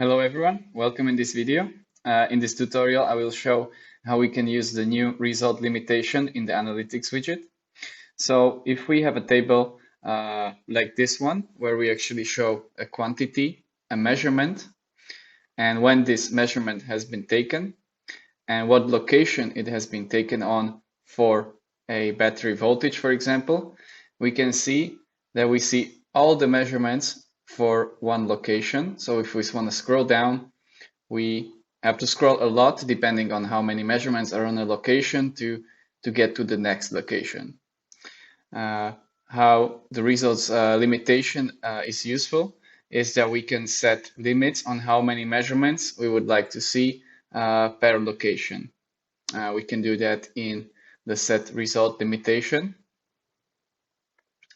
Hello everyone, welcome in this video. In this tutorial, I will show how we can use the new result limitation in the analytics widget. So if we have a table like this one, where we actually show a quantity, a measurement, and when this measurement has been taken, and what location it has been taken on for a battery voltage, for example, we can see that we see all the measurements for one location. So if we want to scroll down, we have to scroll a lot depending on how many measurements are on a location to get to the next location. How the results limitation is useful is that we can set limits on how many measurements we would like to see per location. We can do that in the set result limitation.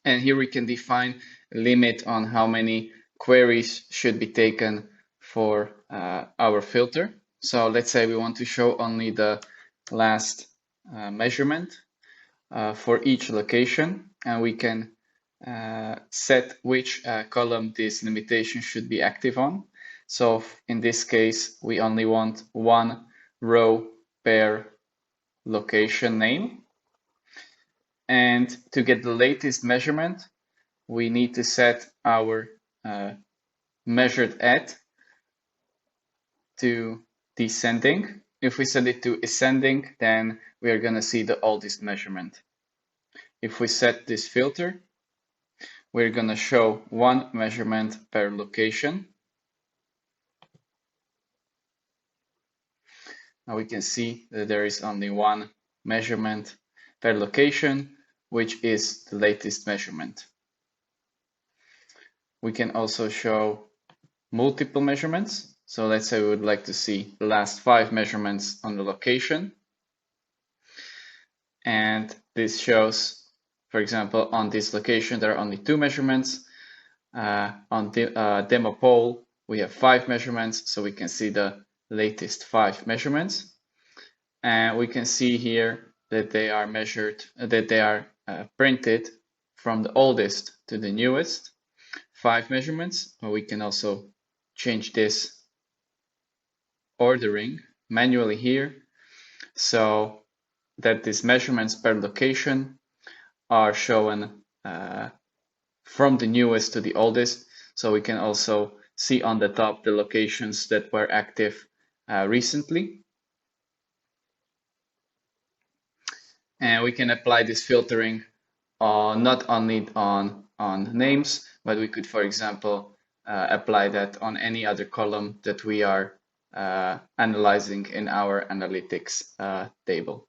And here we can define a limit on how many queries should be taken for our filter. So let's say we want to show only the last measurement for each location, and we can set which column this limitation should be active on. So in this case, we only want one row per location name. And to get the latest measurement, we need to set our measured at to descending. If we set it to ascending, then we are going to see the oldest measurement. If we set this filter, we're going to show one measurement per location. Now we can see that there is only one measurement per location, which is the latest measurement. We can also show multiple measurements. So let's say we would like to see the last 5 measurements on the location. And this shows, for example, on this location, there are only 2 measurements. On the demo pole, we have 5 measurements, so we can see the latest 5 measurements. And we can see here that they are measured, that they are printed from the oldest to the newest 5 measurements. But we can also change this ordering manually here, so that these measurements per location are shown from the newest to the oldest. So we can also see on the top the locations that were active recently. And we can apply this filtering not only on names, but we could, for example, apply that on any other column that we are analyzing in our analytics table.